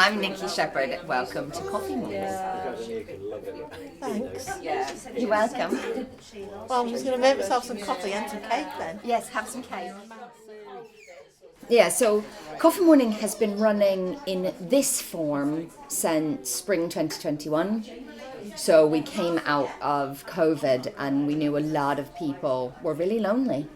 I'm Nikki Shepherd. Welcome to Coffee Morning. Thanks. You're welcome. Well, I'm just going to make myself some coffee and some cake then. Yes, have some cake. Yeah, so Coffee Morning has been running in this form since spring 2021. So we came out of COVID and we knew a lot of people were really lonely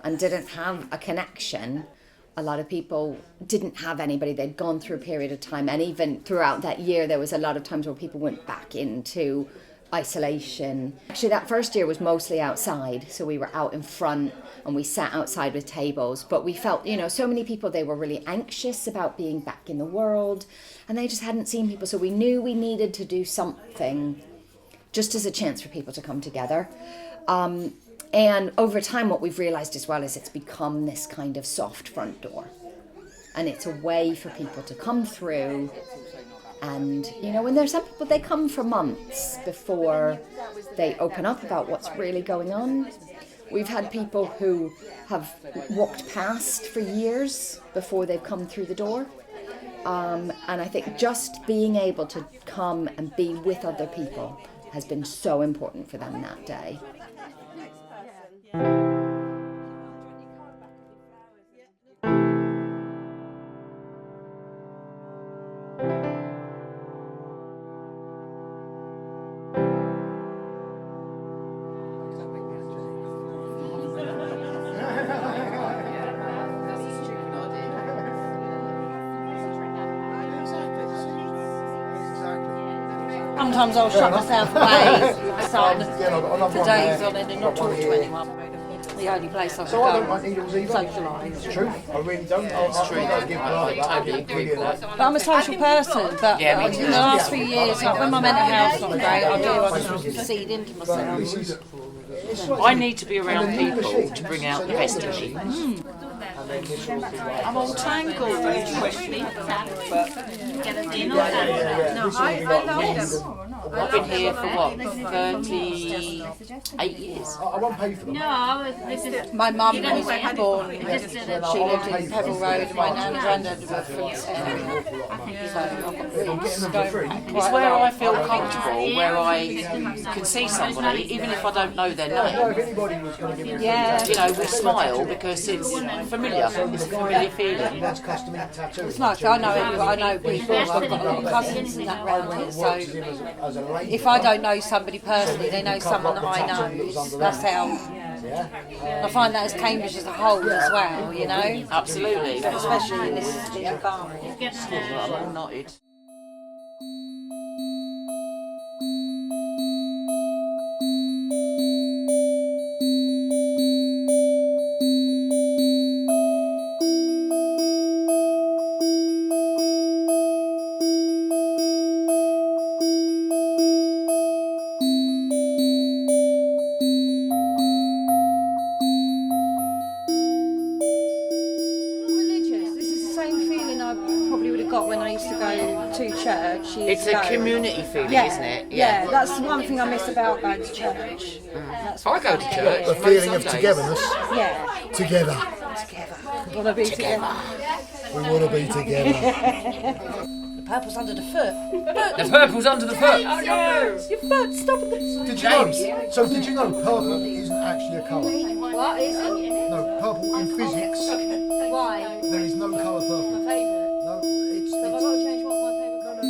and didn't have a connection. A lot of people didn't have anybody. They'd gone through a period of time, and even throughout that year there was a lot of times where people went back into isolation. Actually, that first year was mostly outside, so we were out in front and we sat outside with tables, but we felt, so many people, they were really anxious about being back in the world and they just hadn't seen people, so we knew we needed to do something just as a chance for people to come together. And over time, what we've realised as well is it's become this kind of soft front door. And it's a way for people to come through. And, when there's some people, they come for months before they open up about what's really going on. We've had people who have walked past for years before they've come through the door. And I think just being able to come and be with other people has been so important for them that day. Sometimes I'll shut myself away, today's on it and not talk to anyone. The only place I should go socialise. True, I really don't. It's true. I totally agree with that. But I'm a social person, but Yeah, me too. in the last few years, like when my mental health's not great, I just recede into myself. I need to be around people to bring out the best in me. I'm all tangled, don't you question me? I've been here for what, 38 years? I won't pay for them. No, this is... My mum was born, she lived in Pebble Road, and my nan and granddad were from so I've got It's where I feel comfortable, where I can see somebody, even if I don't know their name. yeah. We smile because it's familiar. It's a familiar feeling. That's custom tattoo. It's nice. I know everybody. I know people. I've got a lot of cousins and that round here. So if I don't know somebody personally, they know someone that I know. That's how. I find that as Cambridge as a whole as well. Absolutely. Especially in this environment. I'm all knotted. Got when I used to go to church. It's a community feeling, isn't it? Yeah, that's the one thing I miss about going to church. I go to church. The feeling of togetherness. Yeah. Together. We want to be together. We want to be together. The purple's under the foot. The purple's under the foot. Oh no! Your foot, stop it. Did you know? So did you know purple isn't actually a colour? What is it? No, purple in physics. Why? There is no colour purple. My favourite. No, it's. So I've got to change what my favourite colour is.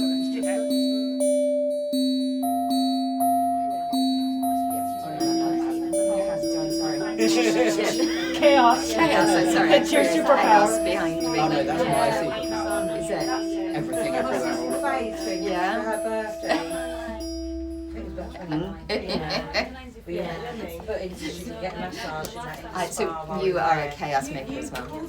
It's just. Chaos. Chaos, sorry. It's your Chaos superpower. behind me. Oh no, that's what I see. Is it? Everything everywhere. Yeah. her birthday. But she could get massage and that. So you are a chaos maker as well.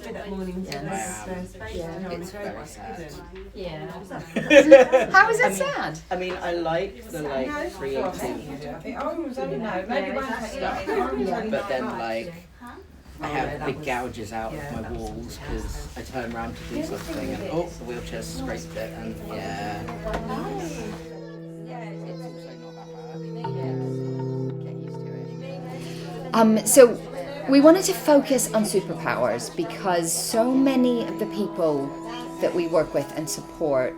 Yes. It's very sad. Yeah. How is it sad? I mean, I like the creative, but then I have big gouges out of my walls because I turn around to do something and the wheelchair's scraped it and So we wanted to focus on superpowers because so many of the people that we work with and support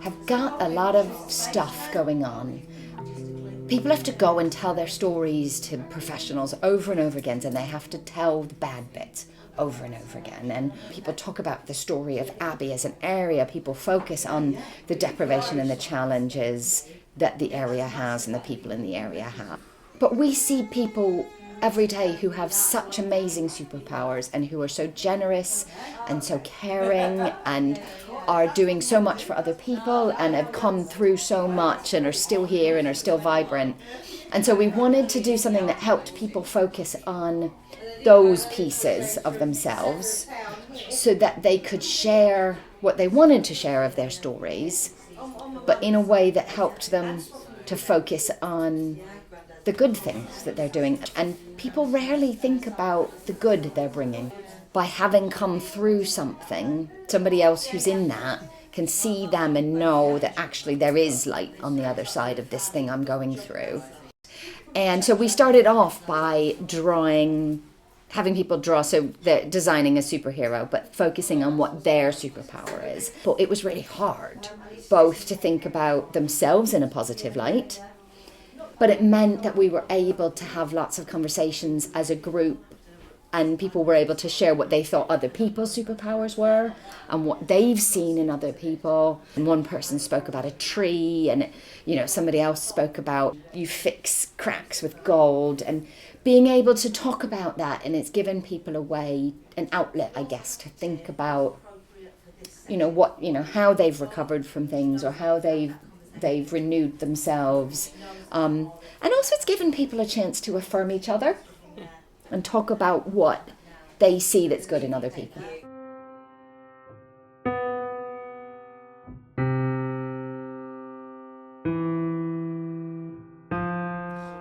have got a lot of stuff going on. People have to go and tell their stories to professionals over and over again, and they have to tell the bad bits over and over again. And people talk about the story of Abbey as an area. People focus on the deprivation and the challenges that the area has and the people in the area have. But we see people every day who have such amazing superpowers and who are so generous and so caring and are doing so much for other people and have come through so much and are still here and are still vibrant. And so we wanted to do something that helped people focus on those pieces of themselves so that they could share what they wanted to share of their stories, but in a way that helped them to focus on the good things that they're doing. And people rarely think about the good they're bringing. By having come through something, somebody else who's in that can see them and know that actually there is light on the other side of this thing I'm going through. And so we started off by having people draw, so they're designing a superhero, but focusing on what their superpower is. But it was really hard, both to think about themselves in a positive light, but it meant that we were able to have lots of conversations as a group, and people were able to share what they thought other people's superpowers were and what they've seen in other people. And one person spoke about a tree, and somebody else spoke about you fix cracks with gold, and being able to talk about that. And it's given people a way, an outlet, I guess, to think about how they've recovered from things or how they've renewed themselves. And also it's given people a chance to affirm each other and talk about what they see that's good in other people.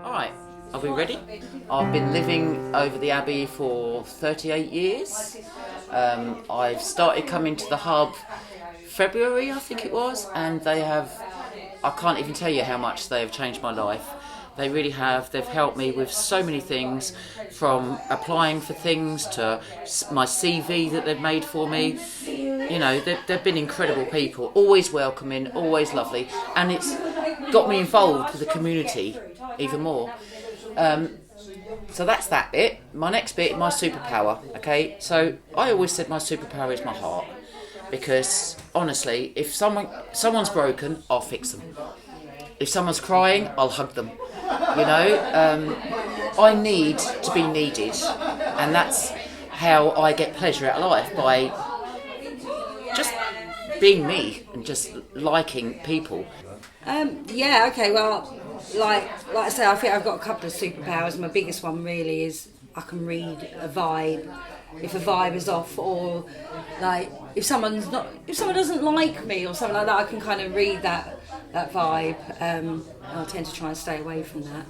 Alright, are we ready? I've been living over the Abbey for 38 years. I've started coming to the Hub February, I think it was, and I can't even tell you how much they have changed my life. They really have. They've helped me with so many things, from applying for things to my CV that they've made for me. They've been incredible people, always welcoming, always lovely, and it's got me involved with the community even more. So that's that bit. My next bit, my superpower, okay? So I always said my superpower is my heart. Because honestly, if someone's broken, I'll fix them. If someone's crying, I'll hug them. I need to be needed, and that's how I get pleasure out of life, by just being me and just liking people. Well, like I say, I think I've got a couple of superpowers. My biggest one really is I can read a vibe. If a vibe is off, or like if someone doesn't like me or something like that, I can kind of read that vibe. I tend to try and stay away from that.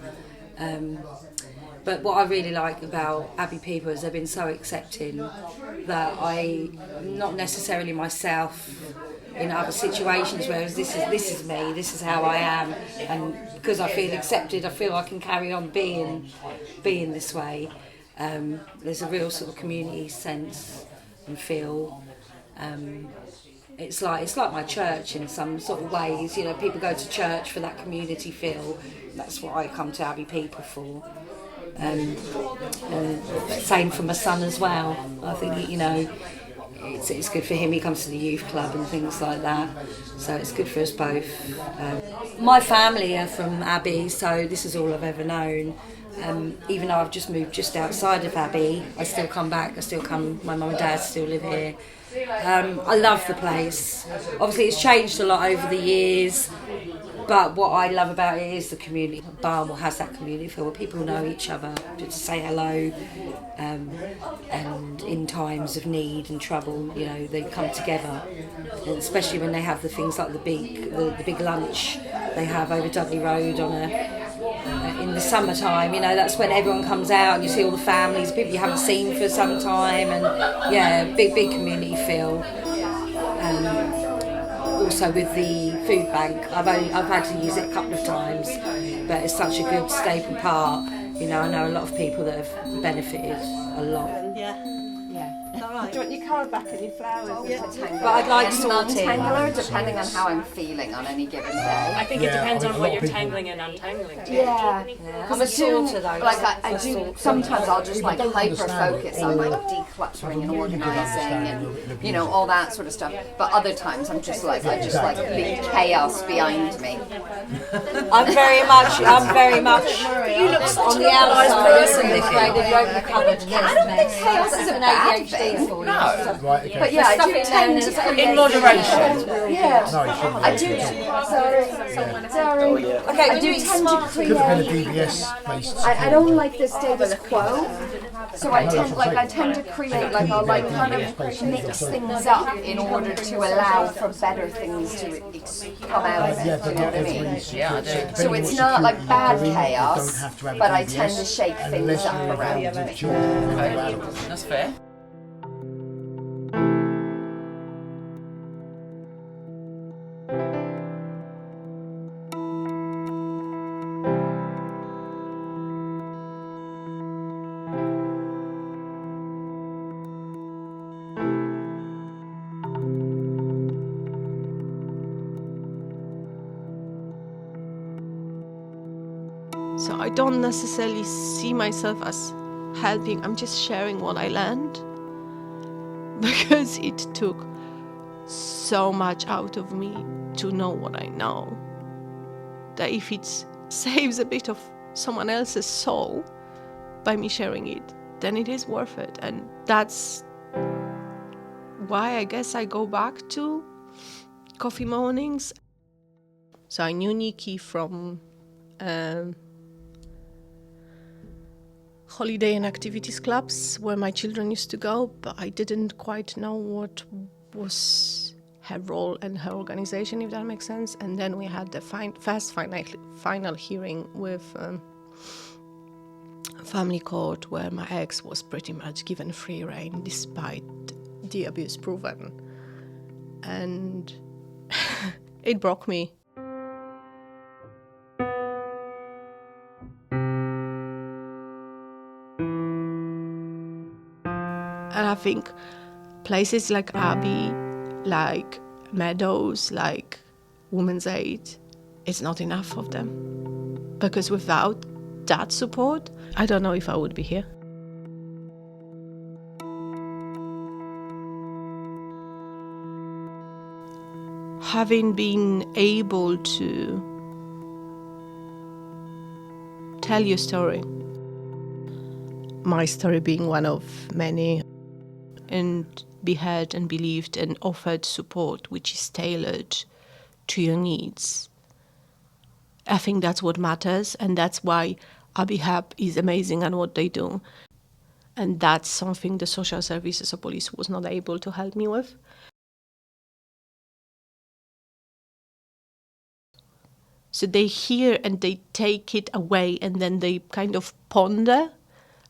But what I really like about Abbey people is they've been so accepting that I'm not necessarily myself in other situations, whereas this is me, this is how I am, and because I feel accepted, I feel I can carry on being this way. There's a real sort of community sense and feel. It's like my church in some sort of ways. People go to church for that community feel. That's what I come to Abbey people for. And same for my son as well. I think it's good for him. He comes to the youth club and things like that. So it's good for us both. My family are from Abbey, so this is all I've ever known. Even though I've just moved just outside of Abbey, I still come back. My mum and dad still live here. I love the place. Obviously it's changed a lot over the years, but what I love about it is the community. Barnwell has that community feel where people know each other, just to say hello, and in times of need and trouble, they come together, and especially when they have the things like the big lunch they have over Dudley Road in the summertime. That's when everyone comes out and you see all the families, people you haven't seen for some time, and big community feel. Also with the food bank, I've had to use it a couple of times, but it's such a good staple part. I know a lot of people that have benefited a lot. Yeah. Is that right? Do you want your card back and your flowers? But I'd like sorting. Untangler, depending on how I'm feeling on any given day. I think it Yeah, depends I mean, on a what lot you're of people- tangling and untangling. too. Yeah. I'm a sorter though. Like I do. Sometimes I'll just like People don't hyper understand focus it. on like decluttering and organising and you know all that sort of stuff. But other times I'm just like I just like leave chaos behind me. I'm very much you look on the outside. You open the cupboard and I don't think chaos is it's a an bad ADHD thing. for you. No. Right, okay. But yeah, I do tend to create In moderation. Yeah, No, it shouldn't I be. do. Sorry. Okay, I we're do doing tend to smart. Could have create. been a DBS-based. I don't like the status quo, so I tend to create like I'll like kind of mix things up in order to allow for better things to come out of Yeah, it. but You know not what I every. mean? Yeah, I do. So it's not like bad chaos, but I tend to shake things up around me. That's fair. So I don't necessarily see myself as helping, I'm just sharing what I learned. Because it took so much out of me to know what I know. That if it saves a bit of someone else's soul by me sharing it, then it is worth it. And that's why I guess I go back to coffee mornings. So I knew Nikki from holiday and activities clubs where my children used to go, but I didn't quite know what was her role and her organization, if that makes sense. And then we had the final hearing with family court, where my ex was pretty much given free rein despite the abuse proven. And it broke me. And I think places like Abbey, like Meadows, like Women's Aid, it's not enough of them. Because without that support, I don't know if I would be here. Having been able to tell your story, my story being one of many, and be heard and believed and offered support which is tailored to your needs. I think that's what matters, and that's why Abbey Hub is amazing at what they do. And that's something the social services or police was not able to help me with. So they hear and they take it away, and then they kind of ponder,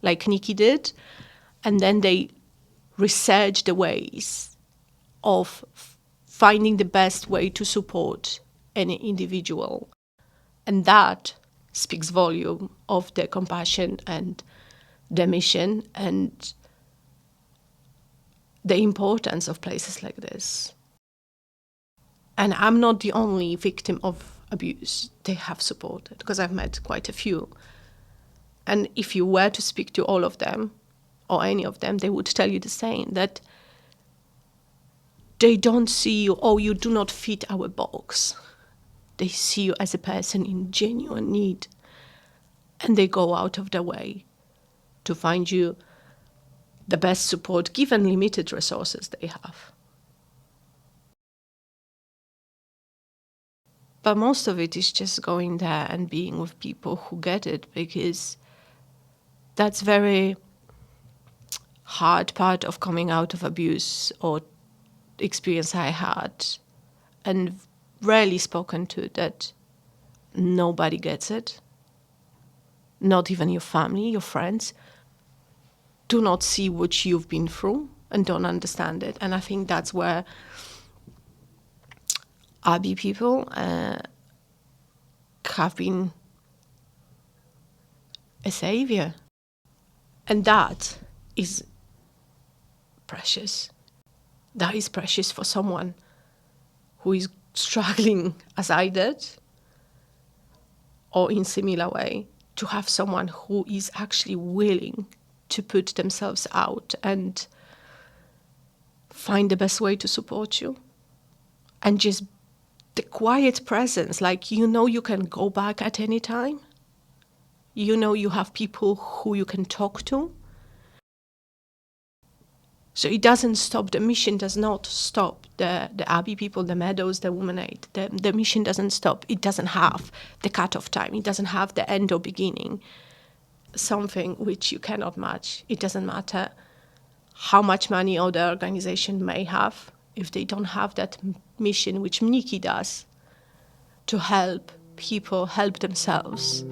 like Nikki did, and then they research the ways of finding the best way to support any individual. And that speaks volume of their compassion and their mission and the importance of places like this. And I'm not the only victim of abuse they have supported, because I've met quite a few. And if you were to speak to all of them, or any of them, they would tell you the same, that they don't see you, oh, you do not fit our box. They see you as a person in genuine need, and they go out of their way to find you the best support, given limited resources they have. But most of it is just going there and being with people who get it, because that's very hard part of coming out of abuse or experience I had, and rarely spoken to, that nobody gets it. Not even your family, your friends do not see what you've been through and don't understand it. And I think that's where Abbey people have been a savior. And that is precious. That is precious for someone who is struggling as I did, or in similar way, to have someone who is actually willing to put themselves out and find the best way to support you. And just the quiet presence, like, you know, you can go back at any time. You know, you have people who you can talk to. So it doesn't stop, the mission does not stop. The Abbey people, the Meadows, the Woman Aid, the mission doesn't stop. It doesn't have the cut-off time. It doesn't have the end or beginning. Something which you cannot match. It doesn't matter how much money other organization may have, if they don't have that mission, which Mniki does, to help people help themselves.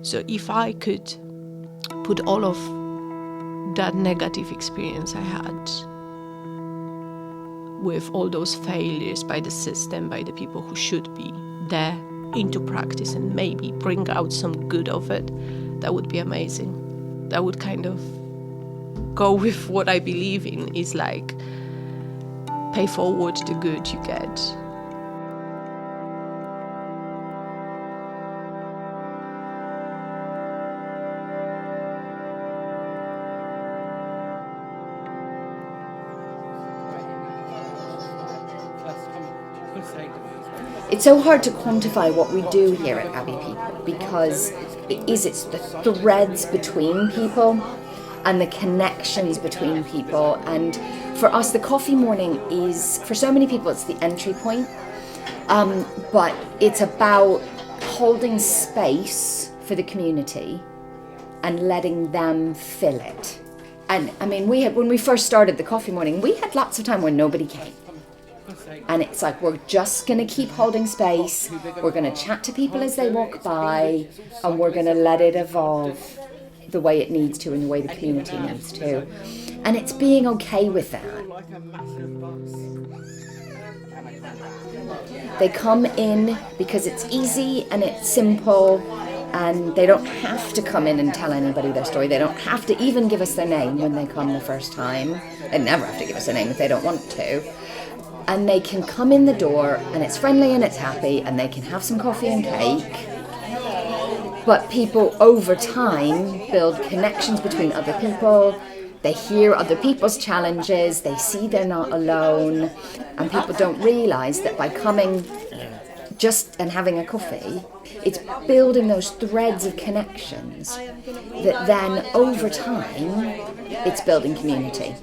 So if I could put all of that negative experience I had with all those failures by the system, by the people who should be there, into practice, and maybe bring out some good of it, that would be amazing. That would kind of go with what I believe in, is like, pay forward the good you get. It's so hard to quantify what we do here at Abbey People, because it's the threads between people and the connections between people. And for us, the coffee morning is, for so many people, it's the entry point. But it's about holding space for the community and letting them fill it. And I mean, when we first started the coffee morning, we had lots of time where nobody came. And it's like, we're just going to keep holding space, we're going to chat to people as they walk by, and we're going to let it evolve the way it needs to and the way the community needs to. And it's being okay with that. They come in because it's easy and it's simple, and they don't have to come in and tell anybody their story. They don't have to even give us their name when they come the first time. They never have to give us their name if they don't want to. And they can come in the door, and it's friendly and it's happy, and they can have some coffee and cake. But people over time build connections between other people. They hear other people's challenges, they see they're not alone, and people don't realise that by coming just and having a coffee, it's building those threads of connections that then over time, it's building community.